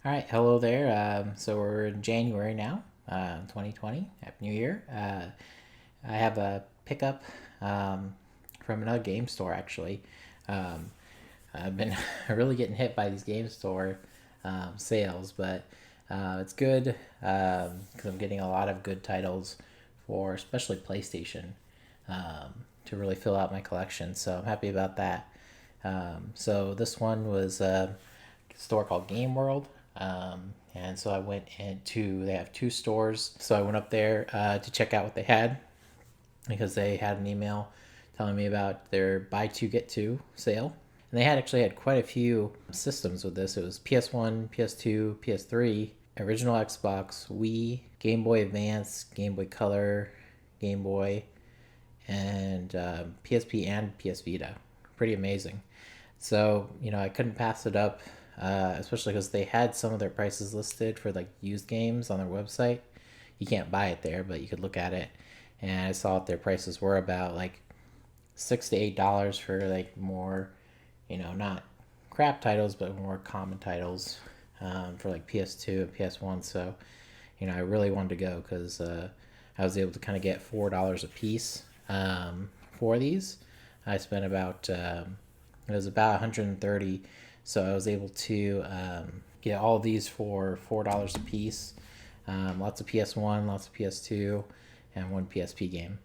All right, hello there. So we're in January now, 2020. Happy New Year. I have a pickup from another game store actually. Um, I've been really getting hit by these game store sales, but it's good because I'm getting a lot of good titles for especially PlayStation to really fill out my collection. So I'm happy about that. So this one was store called Game World. And so I went into, they have two stores. So I went up there to check out what they had because they had an email telling me about their buy two, get two sale. And they had actually had quite a few systems with this. It was PS1, PS2, PS3, original Xbox, Wii, Game Boy Advance, Game Boy Color, Game Boy, and PSP and PS Vita. Pretty amazing. So, I couldn't pass it up, especially because they had some of their prices listed for like used games on their website. You can't buy it there, but you could look at it. And I saw what their prices were about like $6 to $8 for like more, not crap titles, but more common titles for like PS2 and PS1. So, I really wanted to go because I was able to kind of get $4 a piece for these. I spent about it was about 130, so I was able to get all of these for $4 a piece. Lots of PS1, lots of PS2, and one PSP game.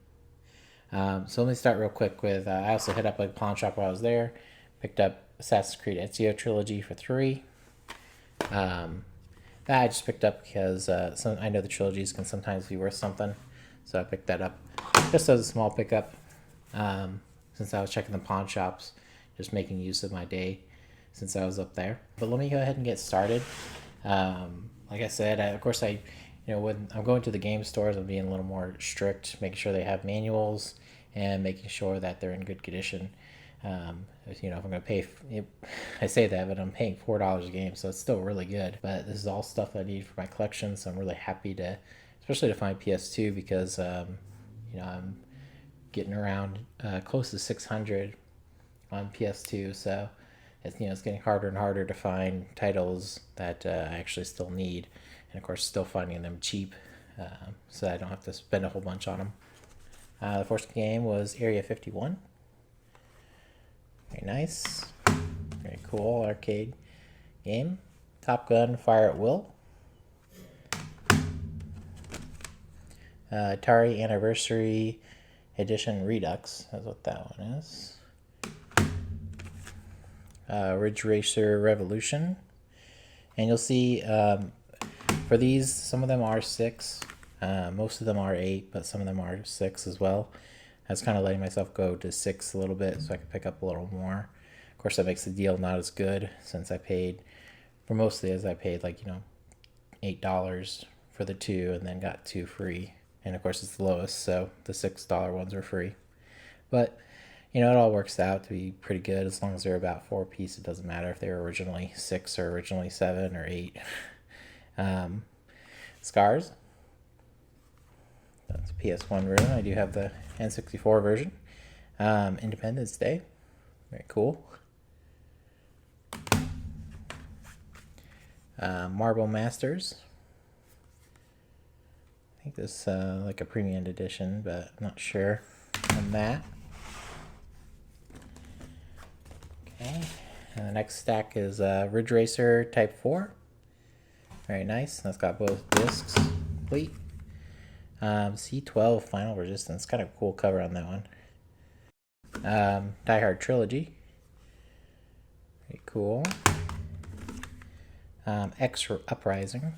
So let me start real quick with. I also hit up a pawn shop while I was there. Picked up Assassin's Creed Ezio trilogy for $3. That I just picked up because I know the trilogies can sometimes be worth something, so I picked that up just as a small pickup. Since I was checking the pawn shops, just making use of my day since I was up there. But let me go ahead and get started. Like I said, of course, when I'm going to the game stores, I'm being a little more strict, making sure they have manuals and making sure that they're in good condition. If I'm going to pay, I say that, but I'm paying $4 a game, so it's still really good. But this is all stuff I need for my collection, so I'm really happy to, especially to find PS2 because, I'm getting around close to 600 on PS2, so it's getting harder and harder to find titles that I actually still need, and of course still finding them cheap, so I don't have to spend a whole bunch on them. The first game was Area 51. Very nice, very cool arcade game. Top Gun: Fire at Will. Atari Anniversary Edition Redux. That's what that one is. Ridge Racer Revolution. And you'll see for these, some of them are 6. Most of them are 8, but some of them are 6 as well. I was kind of letting myself go to 6 a little bit so I could pick up a little more. Of course, that makes the deal not as good since I paid, for most of these, I paid like, $8 for the 2 and then got 2 free. And of course, it's the lowest, so the $6 ones are free. But it all works out to be pretty good as long as they're about 4 apiece. It doesn't matter if they were originally 6 or originally 7 or 8. Scars. That's a PS1 version. I do have the N64 version. Independence Day. Very cool. Marble Masters. I think this is like a premium edition, but I'm not sure on that. Okay, and the next stack is Ridge Racer Type 4. Very nice. That's got both discs complete. C12 Final Resistance. Kind of a cool cover on that one. Die Hard Trilogy. Very cool. X Uprising.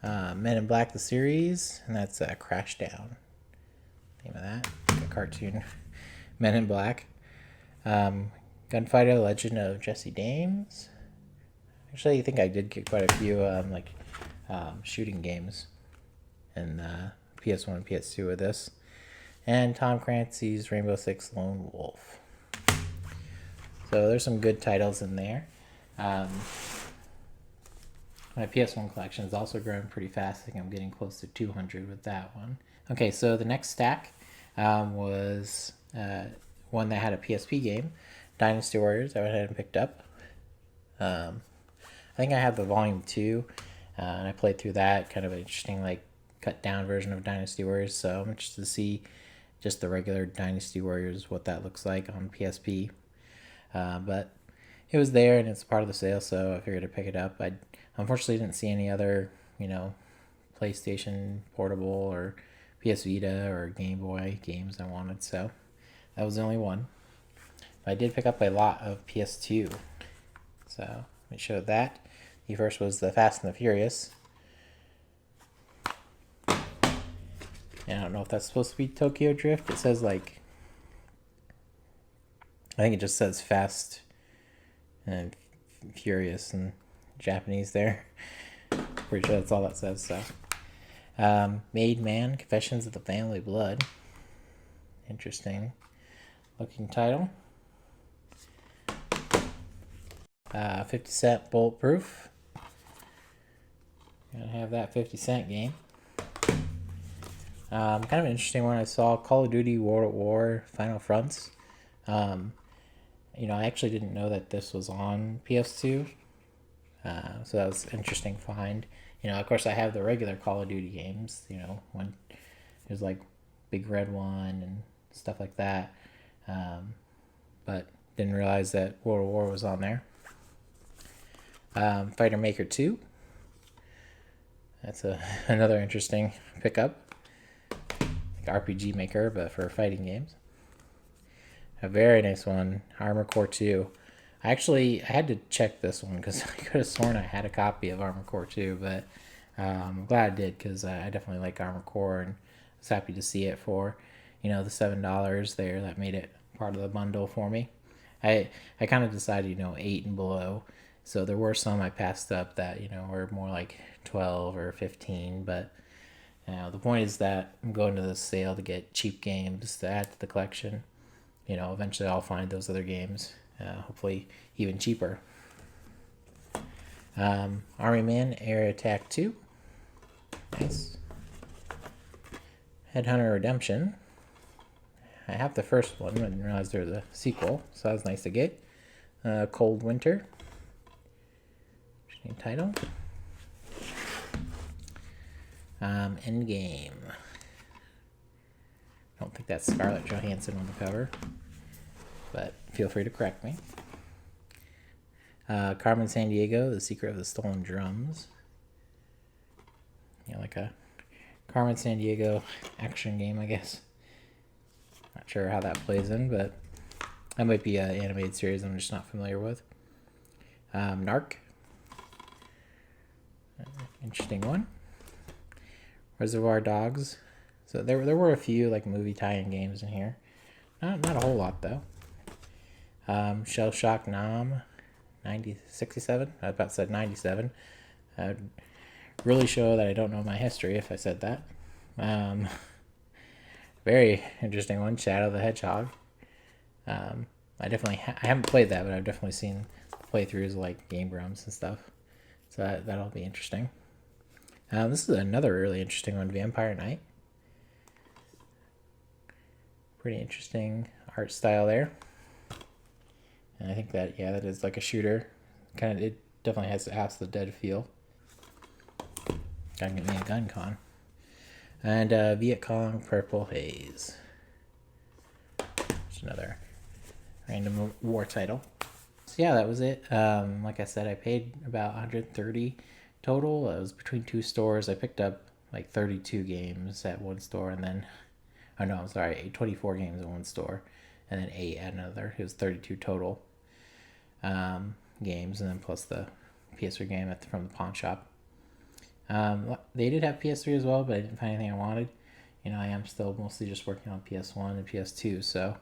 Men in Black the series, and that's Crashdown. Name of that. Like a cartoon. Men in Black. Gunfighter: Legend of Jesse Dames. Actually, I think I did get quite a few shooting games in PS1 and PS2 with this. And Tom Clancy's Rainbow Six Lone Wolf. So there's some good titles in there. My PS1 collection is also growing pretty fast. I think I'm getting close to 200 with that one. Okay, so the next stack was one that had a PSP game. Dynasty Warriors I went ahead and picked up. I think I have the volume 2, and I played through that. Kind of an interesting, like, cut down version of Dynasty Warriors. So I'm interested to see just the regular Dynasty Warriors, what that looks like on PSP. But it was there and it's part of the sale, so I figured to pick it up. I unfortunately didn't see any other, PlayStation Portable or PS Vita or Game Boy games I wanted, so that was the only one. But I did pick up a lot of PS2, so let me show that. The first was the Fast and the Furious. And I don't know if that's supposed to be Tokyo Drift. It says, like, I think it just says Fast and Furious in Japanese there. Pretty sure that's all that says. So, Made Man: Confessions of the Family Blood. Interesting looking title. 50-cent Bulletproof. Gotta have that 50-cent game. Kind of an interesting one. I saw Call of Duty World at War Final Fronts. I actually didn't know that this was on PS2. So that was an interesting find. Of course, I have the regular Call of Duty games, when there's like Big Red One and stuff like that. But didn't realize that World War was on there. Fighter Maker 2. That's another interesting pickup. Like RPG Maker, but for fighting games. A very nice one, Armor Core 2. I had to check this one because I could have sworn I had a copy of Armor Core 2, but I'm glad I did because I definitely like Armor Core and was happy to see it for, the $7 there. That made it part of the bundle for me. I kind of decided, 8 and below. So there were some I passed up that, were more like 12 or 15, but the point is that I'm going to this sale to get cheap games to add to the collection. Eventually I'll find those other games, hopefully even cheaper. Army Man Air Attack 2. Nice. Headhunter Redemption. I have the first one. I didn't realize there was a sequel, so that was nice to get. Cold Winter. Interesting title. Endgame. I don't think that's Scarlett Johansson on the cover, but feel free to correct me. Carmen Sandiego, The Secret of the Stolen Drums. Like a Carmen Sandiego action game, I guess. Not sure how that plays in, but that might be an animated series I'm just not familiar with. Narc. Interesting one. Reservoir Dogs. So there were a few like movie tie-in games in here. Not a whole lot though. Shell Shock Nam, 67. I about said 97. I'd really show that I don't know my history if I said that. Very interesting one, Shadow the Hedgehog. I haven't played that, but I've definitely seen playthroughs like Game Grumps and stuff. So that'll be interesting. This is another really interesting one, Vampire Knight. Pretty interesting art style there. And I think that is like a shooter. It definitely has House of the Dead feel. Gotta get me a gun con. And Viet Cong Purple Haze. Just another random war title. So yeah, that was it. Like I said, I paid about $130 total. It was between two stores. I picked up like 32 games at one store, and then 24 games at one store, and then 8 at another. It was 32 total games, and then plus the PS3 game from the pawn shop. They did have PS3 as well, but I didn't find anything I wanted. I am still mostly just working on PS1 and PS2, so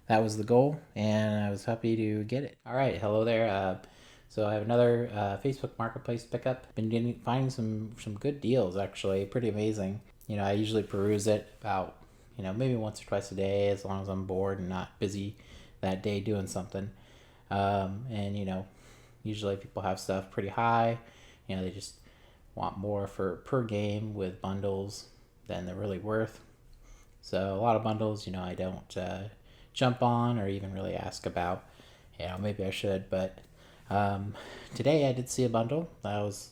that was the goal, and I was happy to get it. All right, hello there. So I have another Facebook Marketplace pickup. Been finding some good deals, actually. Pretty amazing. I usually peruse it about, maybe once or twice a day, as long as I'm bored and not busy that day doing something. And usually people have stuff pretty high. They just want more for per game with bundles than they're really worth. So a lot of bundles, I don't jump on or even really ask about. maybe I should, but today I did see a bundle that I was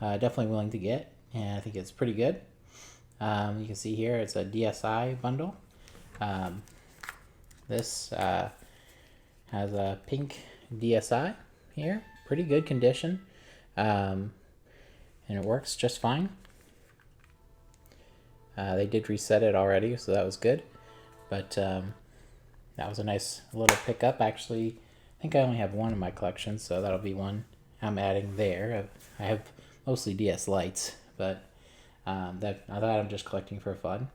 definitely willing to get, and I think it's pretty good. You can see here it's a DSi bundle. This has a pink DSi here, pretty good condition, and it works just fine. They did reset it already, so that was good, but that was a nice little pickup. Actually, I think I only have one in my collection, so that'll be one I'm adding there. I have mostly DS Lites, but that I'm just collecting for fun.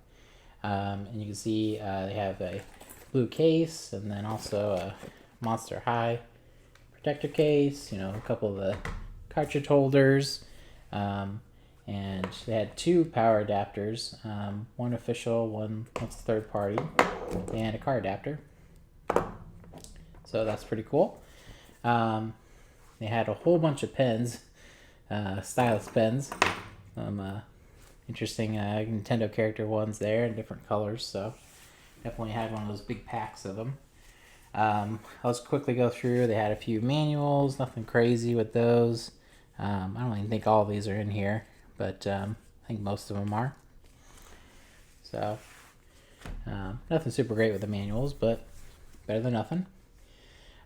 And you can see they have a blue case, and then also a Monster High protector case, a couple of the cartridge holders, and they had two power adapters, one official, one third party, and a car adapter. So that's pretty cool. They had a whole bunch of pens, stylus pens, some interesting Nintendo character ones there in different colors, so definitely had one of those big packs of them. I'll just quickly go through. They had a few manuals, nothing crazy with those. I don't even think all of these are in here, but I think most of them are. So nothing super great with the manuals, but better than nothing.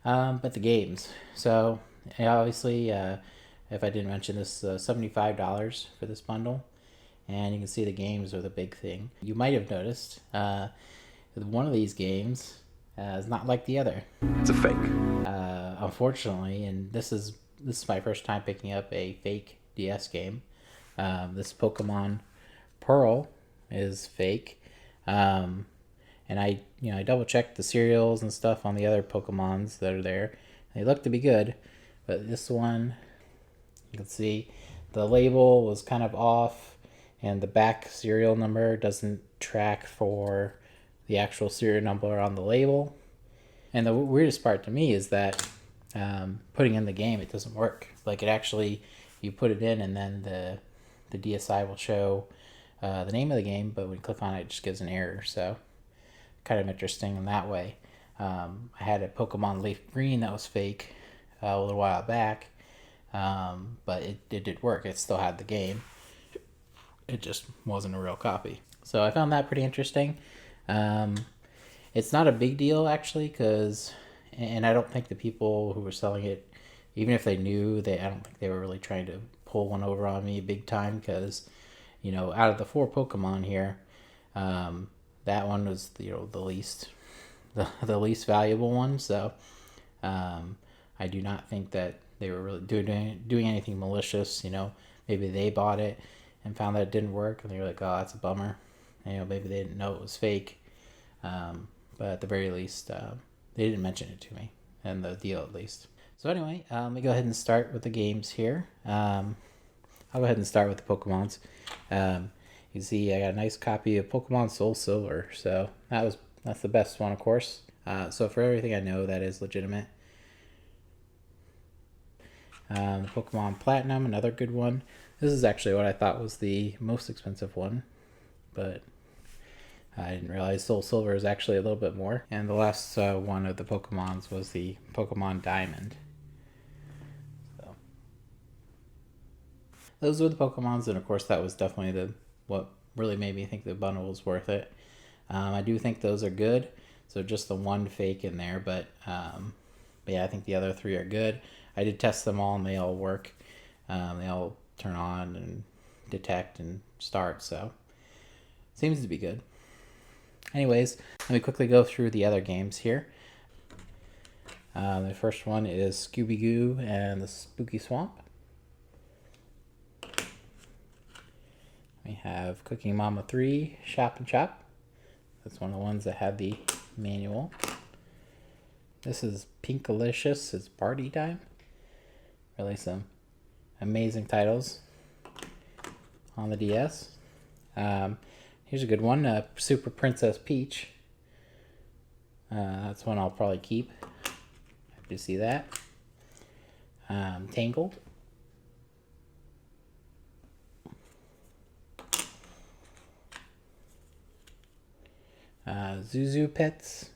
But the games. So obviously, if I didn't mention this, $75 for this bundle. And you can see the games are the big thing. You might have noticed one of these games is not like the other. It's a fake. Unfortunately, and this is my first time picking up a fake DS game. This Pokemon Pearl is fake. And I double checked the serials and stuff on the other Pokemons that are there. They look to be good, but this one, you can see the label was kind of off, and the back serial number doesn't track for the actual serial number on the label. And the weirdest part to me is that putting in the game, it doesn't work. Like, it actually, you put it in and then the DSi will show the name of the game, but when you click on it, it just gives an error. So kind of interesting in that way. I had a Pokemon Leaf Green that was fake a little while back, but it did work. It still had the game. It just wasn't a real copy. So I found that pretty interesting. It's not a big deal, actually, and I don't think the people who were selling it, even if they knew, I don't think they were really trying to pull one over on me big time, because, out of the 4 Pokemon here, that one was, the least valuable one. So I do not think that they were really doing anything malicious. Maybe they bought it and found that it didn't work, and they were like, oh, that's a bummer. Maybe they didn't know it was fake. But at the very least, they didn't mention it to me, and the deal at least. So anyway, let me go ahead and start with the games here. I'll go ahead and start with the Pokemons. You see, I got a nice copy of Pokemon Soul Silver, so that's the best one, of course. So for everything I know, that is legitimate. Pokemon Platinum, another good one. This is actually what I thought was the most expensive one, but I didn't realize Soul Silver is actually a little bit more. And the last one of the Pokemons was the Pokemon Diamond. So those were the Pokemons, and of course that was definitely what really made me think the bundle was worth it. I do think those are good. So just the one fake in there, but yeah, I think the other 3 are good. I did test them all, and they all work. They all turn on and detect and start, so seems to be good. Anyways, let me quickly go through the other games here. The first one is Scooby-Doo and the Spooky Swamp. We have Cooking Mama 3, Shop and Shop. That's one of the ones that had the manual. This is Pinkalicious. It's party time. Really some amazing titles on the DS. Here's a good one, Super Princess Peach. That's one I'll probably keep. Happy to see that. Tangled. Zuzu Pets.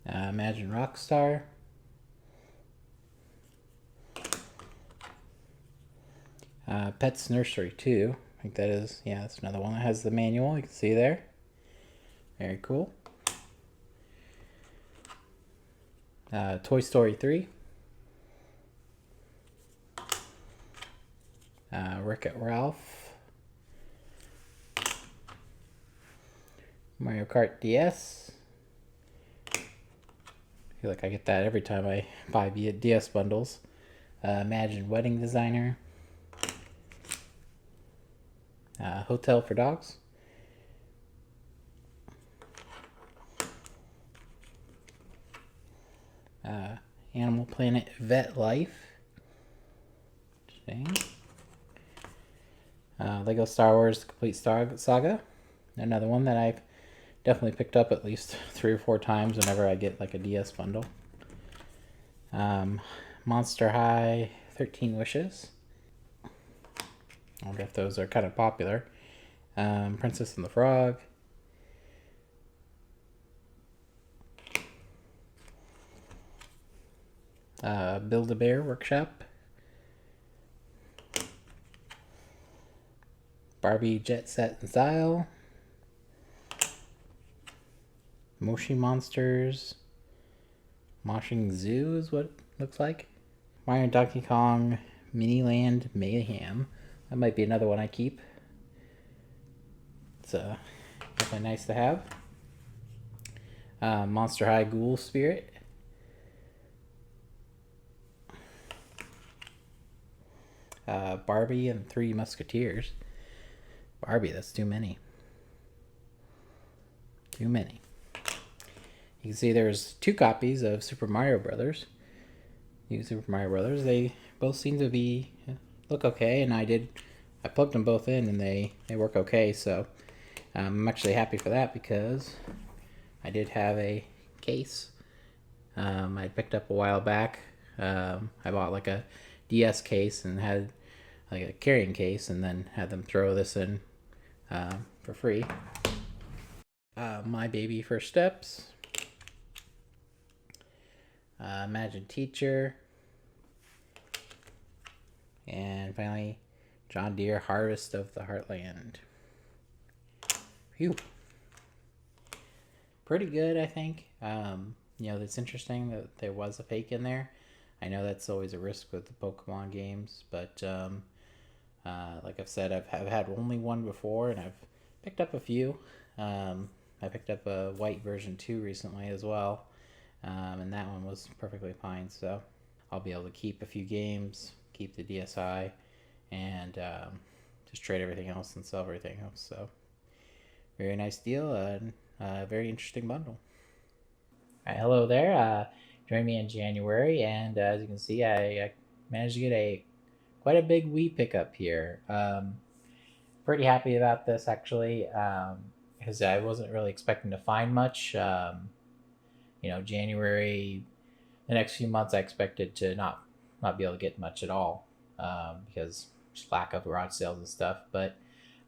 Imagine Rockstar. Pet's Nursery 2. I think that is, yeah, that's another one that has the manual. You can see there. Very cool. Toy Story 3. Wreck-It Ralph. Mario Kart DS. I feel like I get that every time I buy DS bundles. Imagine Wedding Designer. Hotel for Dogs. Animal Planet Vet Life. Lego Star Wars The Complete Saga. Another one that I've definitely picked up at least 3 or 4 times whenever I get like a DS bundle. Monster High 13 Wishes. I wonder if those are kind of popular. Princess and the Frog. Build-A-Bear Workshop. Barbie Jet Set and Style. Moshi Monsters. Moshing Zoo is what it looks like. Mario and Donkey Kong Miniland Mayhem. That might be another one I keep. It's definitely nice to have. Monster High Ghoul Spirit. Barbie and Three Musketeers. Barbie, that's too many. Too many. You can see there's 2 copies of Super Mario Brothers. Super Mario Brothers. They both seem to be look okay, and I plugged them both in, and they work okay. So I'm actually happy for that because I did have a case I picked up a while back. I bought like a DS case and had like a carrying case, and then had them throw this in for free. My Baby First Steps. Imagine Teacher. And finally, John Deere Harvest of the Heartland. Phew. Pretty good, I think. It's interesting that there was a fake in there. I know that's always a risk with the Pokemon games, but like I've said, I've had only one before, and I've picked up a few. I picked up a white version 2 recently as well, and that one was perfectly fine. So I'll be able to keep a few games, keep the DSi, and just trade everything else and sell everything else. So very nice deal, and very interesting bundle. All right, hello there. Join me in January, and as you can see, I managed to get quite a big Wii pickup here. Pretty happy about this actually, because I wasn't really expecting to find much. January, the next few months, I expected to not be able to get much at all, because just lack of garage sales and stuff. But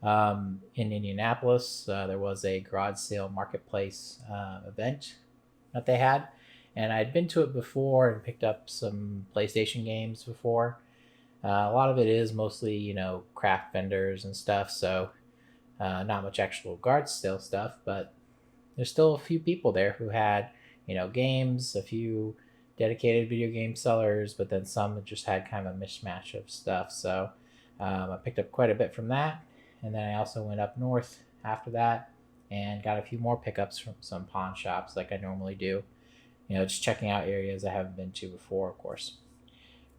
in Indianapolis, there was a garage sale marketplace event that they had, and I'd been to it before and picked up some PlayStation games before. A lot of it is mostly, craft vendors and stuff, so not much actual garage sale stuff, but there's still a few people there who had, games, a few dedicated video game sellers, but then some that just had kind of a mishmash of stuff. So I picked up quite a bit from that, and then I also went up north after that and got a few more pickups from some pawn shops like I normally do. Just checking out areas I haven't been to before, of course.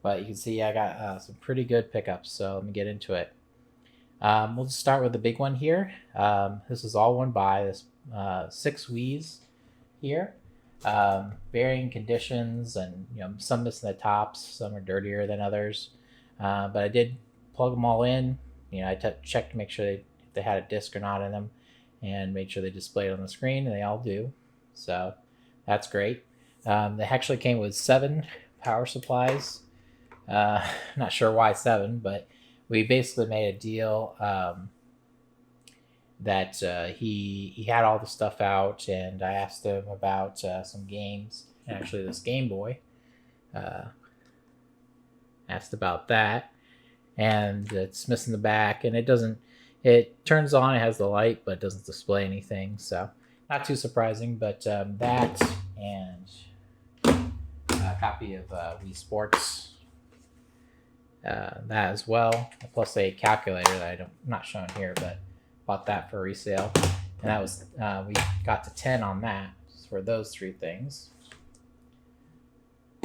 But you can see I got some pretty good pickups, so let me get into it. We'll just start with the big one here. This is all one buy. This 6 Wiis here. Varying conditions, and some missing the tops, some are dirtier than others. But I did plug them all in. I checked to make sure if they had a disc or not in them, and made sure they displayed on the screen, and they all do. So that's great. They actually came with 7 power supplies. Not sure why 7, but we basically made a deal that he had all the stuff out, and I asked him about some games. Actually, this Game Boy. Asked about that, and it's missing the back, and it doesn't. It turns on, it has the light, but it doesn't display anything. So not too surprising, but that and a copy of Wii Sports, that as well, plus a calculator that I'm not showing here, but bought that for resale, and that was we got to 10 on that for those three things.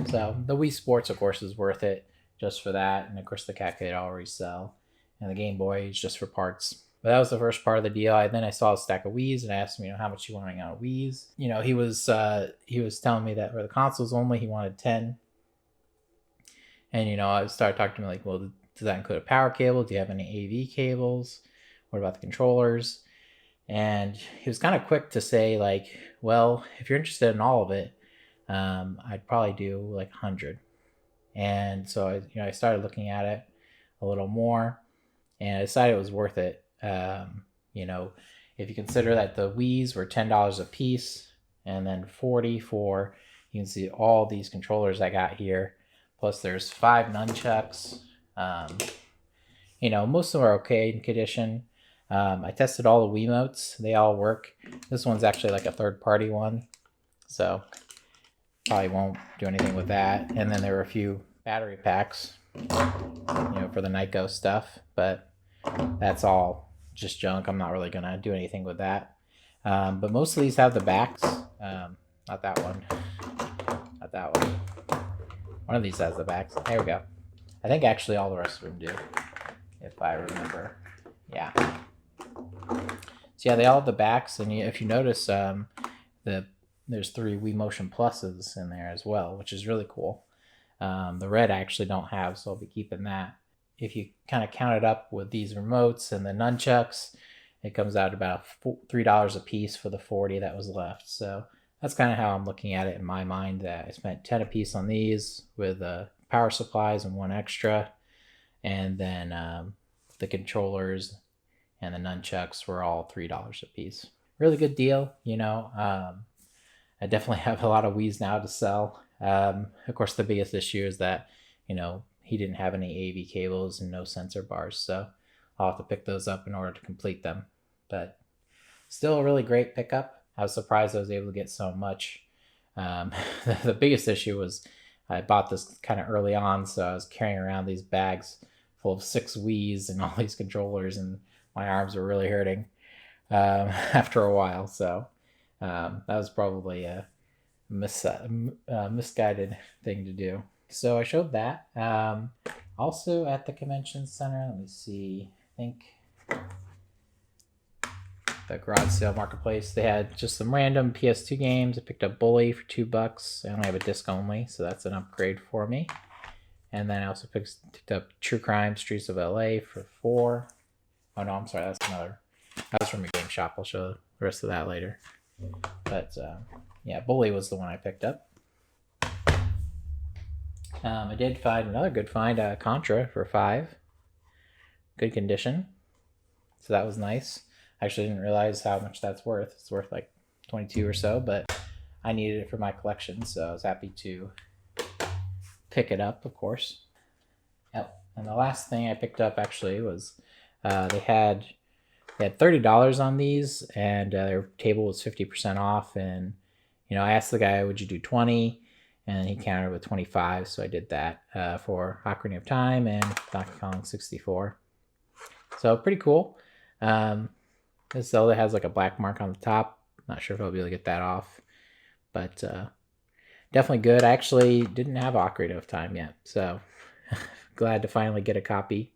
So the Wii Sports, of course, is worth it just for that, and of course the calculator I'll resell, and the Game Boy is just for parts. But that was the first part of the deal. Then I saw a stack of Wiis, and I asked him, how much you wanting on Wiis. He was telling me that for the consoles only, he wanted 10. And I started talking to him like, well, does that include a power cable? Do you have any AV cables? What about the controllers? And he was kind of quick to say like, well, if you're interested in all of it, I'd probably do like 100. And so I started looking at it a little more, and I decided it was worth it. If you consider that the Wiis were $10 a piece, and then 40 for, you can see all these controllers I got here. Plus there's 5 nunchucks. Most of them are okay in condition. I tested all the Wiimotes. They all work. This one's actually like a third-party one, so probably won't do anything with that. And then there were a few battery packs, for the Nyko stuff, but that's all just junk. I'm not really gonna do anything with that. But most of these have the backs. Not that one. Not that one. One of these has the backs. There we go. I think actually all the rest of them do, if I remember. Yeah. So yeah, they all have the backs, and if you notice, there's 3 Wii Motion Pluses in there as well, which is really cool. The red I actually don't have, so I'll be keeping that. If you kind of count it up with these remotes and the nunchucks, it comes out about $3 a piece for the 40 that was left. So that's kind of how I'm looking at it in my mind, that I spent 10 a piece on these with power supplies and 1 extra. And then the controllers and the nunchucks were all $3 a piece. Really good deal, I definitely have a lot of Wiis now to sell. Of course, the biggest issue is that, he didn't have any AV cables and no sensor bars, so I'll have to pick those up in order to complete them. But still a really great pickup. I was surprised I was able to get so much. The biggest issue was I bought this kind of early on, so I was carrying around these bags full of 6 Wiis and all these controllers, and my arms were really hurting after a while. So that was probably a misguided thing to do. So I showed that. Also at the convention center, let me see, I think the garage sale marketplace, they had just some random PS2 games. I picked up Bully for $2. I only have a disc only, so that's an upgrade for me. And then I also picked up True Crime Streets of LA for $4. Oh no, I'm sorry, that's another. That was from a game shop. I'll show the rest of that later. But yeah, Bully was the one I picked up. I did find another good find, Contra for $5. Good condition. So that was nice. I actually didn't realize how much that's worth. It's worth like 22 or so, but I needed it for my collection, so I was happy to pick it up, of course. Yep. And the last thing I picked up actually was they had $30 on these, and their table was 50% off. And I asked the guy, would you do 20? And he countered with 25, so I did that for Ocarina of Time and Donkey Kong 64. So pretty cool. This Zelda has like a black mark on the top. Not sure if I'll be able to get that off, but definitely good. I actually didn't have Ocarina of Time yet, so glad to finally get a copy.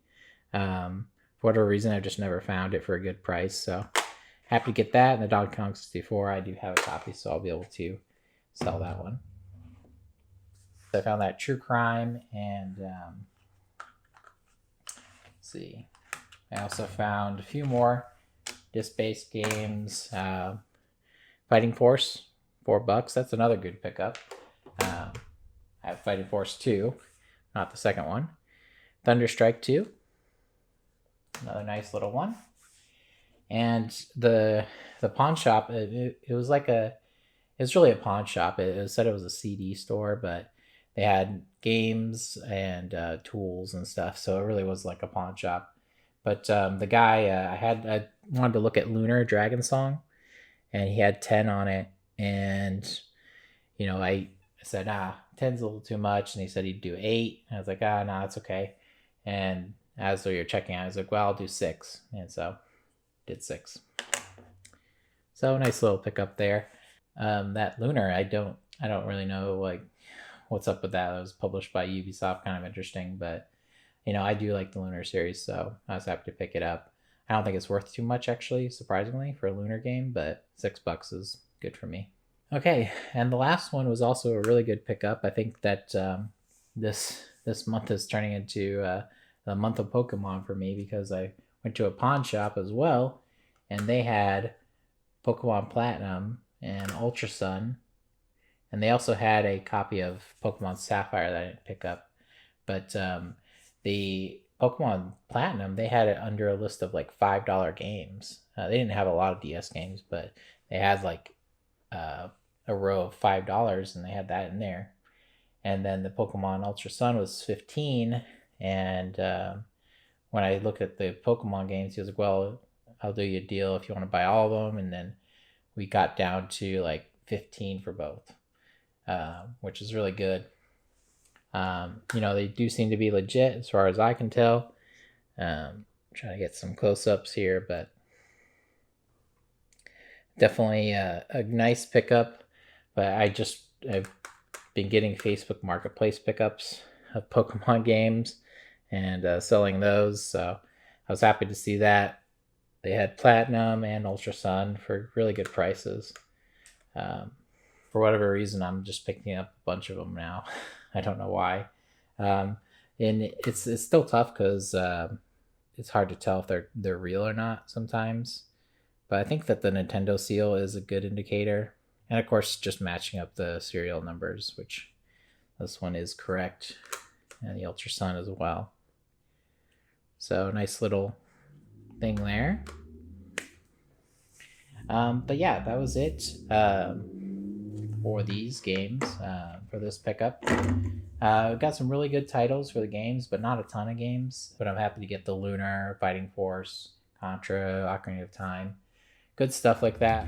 For whatever reason, I've just never found it for a good price, so happy to get that. And the Donkey Kong 64, I do have a copy, so I'll be able to sell that one. So I found that True Crime, and let's see. I also found a few more disc-based games. Fighting Force, $4. That's another good pickup. I have Fighting Force 2, not the second one. Thunderstrike 2, another nice little one. And the pawn shop, it was like it's really a pawn shop. It said it was a CD store, but they had games and tools and stuff. So it really was like a pawn shop. But the guy, I wanted to look at Lunar Dragon Song, and he had 10 on it. And, I said, 10's a little too much. And he said he'd do 8. And I was like, no, it's okay. And as we were checking out, I was like, well, I'll do 6. And so did 6. So nice little pickup there. That Lunar, I don't really know like what's up with that. It was published by Ubisoft, kind of interesting, but I do like the Lunar series, so I was happy to pick it up. I don't think it's worth too much actually, surprisingly, for a Lunar game, but $6 is good for me. Okay, and the last one was also a really good pickup. I think that this month is turning into the month of Pokemon for me, because I went to a pawn shop as well, and they had Pokemon Platinum and Ultra Sun, and they also had a copy of Pokemon Sapphire that I didn't pick up. But the Pokemon Platinum, they had it under a list of like $5 games. They didn't have a lot of DS games, but they had like a row of $5, and they had that in there. And then the Pokemon Ultra Sun was 15, and when I looked at the Pokemon games, he was like, "Well, I'll do you a deal if you want to buy all of them." And then we got down to like 15 for both, which is really good. They do seem to be legit as far as I can tell. Trying to get some close-ups here, but definitely a nice pickup. But I've been getting Facebook Marketplace pickups of Pokemon games and selling those, so I was happy to see that. They had Platinum and Ultra Sun for really good prices. For whatever reason, I'm just picking up a bunch of them now. I don't know why. And it's still tough because it's hard to tell if they're real or not sometimes. But I think that the Nintendo seal is a good indicator. And of course, just matching up the serial numbers, which this one is correct, and the Ultra Sun as well. So nice little thing there. But yeah, that was it for these games, for this pickup. We've got some really good titles for the games, but not a ton of games. But I'm happy to get the Lunar, Fighting Force, Contra, Ocarina of Time. Good stuff like that.